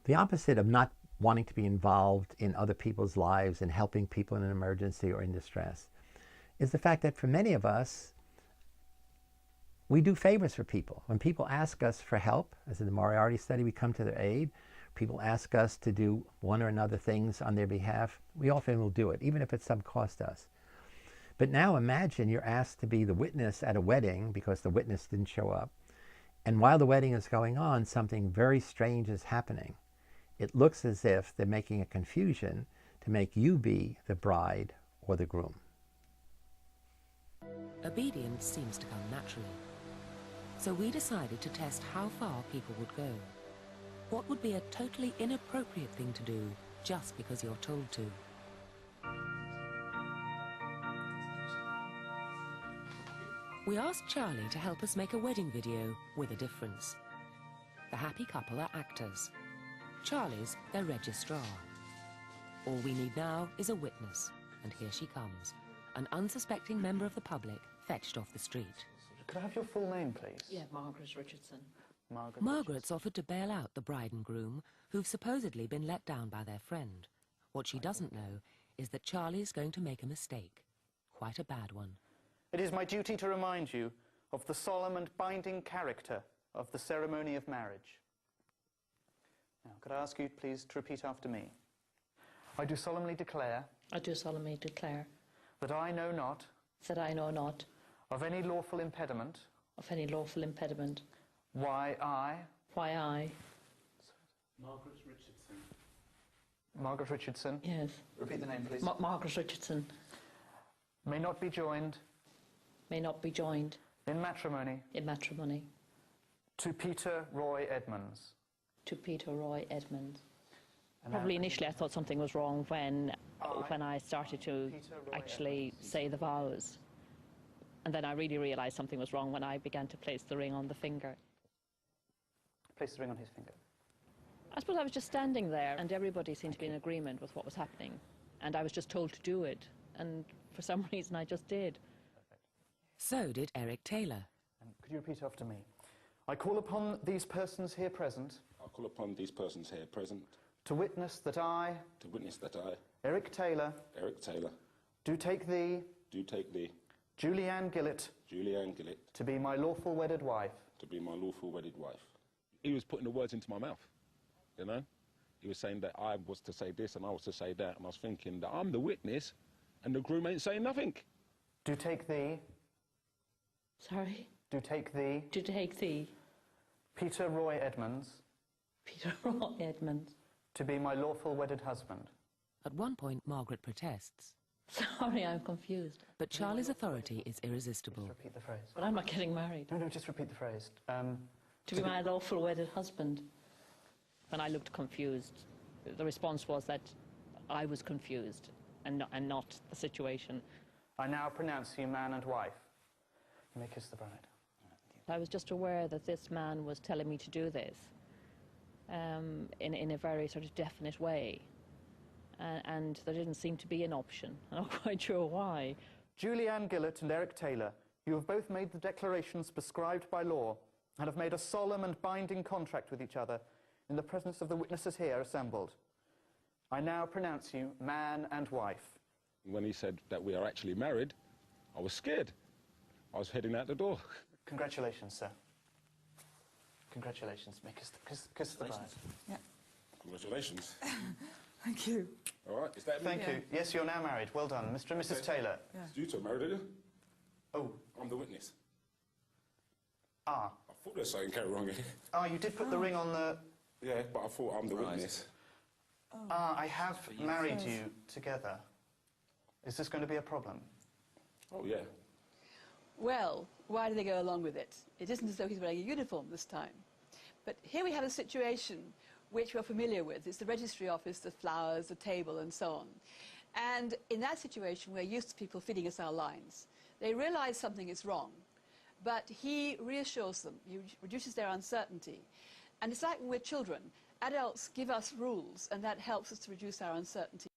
The opposite of not wanting to be involved in other people's lives and helping people in an emergency or in distress is the fact that for many of us, we do favors for people. When people ask us for help, as in the Moriarty study, we come to their aid. People ask us to do one or another things on their behalf, we often will do it, even if it's some cost to us. But now imagine you're asked to be the witness at a wedding because the witness didn't show up. And while the wedding is going on, something very strange is happening. It looks as if they're making a confusion to make you be the bride or the groom. Obedience seems to come naturally. So we decided to test how far people would go. What would be a totally inappropriate thing to do just because you're told to? We asked Charlie to help us make a wedding video with a difference. The happy couple are actors. Charlie's their registrar. All we need now is a witness, and here she comes, an unsuspecting member of the public fetched off the street. Could I have your full name, please? Yeah, Margaret Richardson. Margaret's offered to bail out the bride and groom, who've supposedly been let down by their friend. What she doesn't know is that Charlie's going to make a mistake. Quite a bad one. It is my duty to remind you of the solemn and binding character of the ceremony of marriage. Now, could I ask you, please, to repeat after me? I do solemnly declare... I do solemnly declare... that I know not... that I know not... of any lawful impediment... of any lawful impediment... why I... Margaret Richardson. Margaret Richardson. Yes. Repeat the name, please. Margaret Richardson. May not be joined... may not be joined... in matrimony... in matrimony... to Peter Roy Edmonds. to Peter Roy Edmonds. Probably initially I thought something was wrong when I started to actually say the vows. And then I really realised something was wrong when I began to place the ring on the finger. Place the ring on his finger. I suppose I was just standing there and everybody seemed to be in agreement with what was happening. And I was just told to do it. And for some reason I just did. Perfect. So did Eric Taylor. And could you repeat after me? I call upon these persons here present... I call upon these persons here present... to witness that I... to witness that I... Eric Taylor... Eric Taylor... do take thee... do take thee... Julianne Gillett... Julianne Gillett... to be my lawful wedded wife... to be my lawful wedded wife. He was putting the words into my mouth, you know? He was saying that I was to say this and I was to say that, and I was thinking that I'm the witness and the groom ain't saying nothing. Do take thee... Sorry? do take thee... To take thee... Peter Roy Edmonds... Peter Roy Edmonds... to be my lawful wedded husband. At one point, Margaret protests. Sorry, I'm confused. But Charlie's authority is irresistible. Just repeat the phrase. But I'm not getting married. No, just repeat the phrase. To be my lawful wedded husband. When I looked confused, the response was that I was confused and not the situation. I now pronounce you man and wife. You may kiss the bride. I was just aware that this man was telling me to do this in a very sort of definite way. And there didn't seem to be an option. I'm not quite sure why. Julianne Gillett and Eric Taylor, you have both made the declarations prescribed by law and have made a solemn and binding contract with each other in the presence of the witnesses here assembled. I now pronounce you man and wife. When he said that we are actually married, I was scared. I was heading out the door. Congratulations, sir. Congratulations. May kiss the bride. Yeah. Congratulations. Thank you. All right, is that me? Thank you. Yes, you're now married. Well done. Mr. and Mrs. Taylor. Yeah. You two are married, are you? Oh. I'm the witness. Ah. I thought there's something carry wrong here. Oh, you did put the ring on the... Yeah, but I thought I'm the witness. Ah, I have married you together. Is this going to be a problem? Oh, yeah. Well, why do they go along with it? It isn't as though he's wearing a uniform this time. But here we have a situation which we're familiar with. It's the registry office, the flowers, the table, and so on. And in that situation, we're used to people feeding us our lines. They realise something is wrong, but he reassures them. He reduces their uncertainty. And it's like when we're children. Adults give us rules, and that helps us to reduce our uncertainty.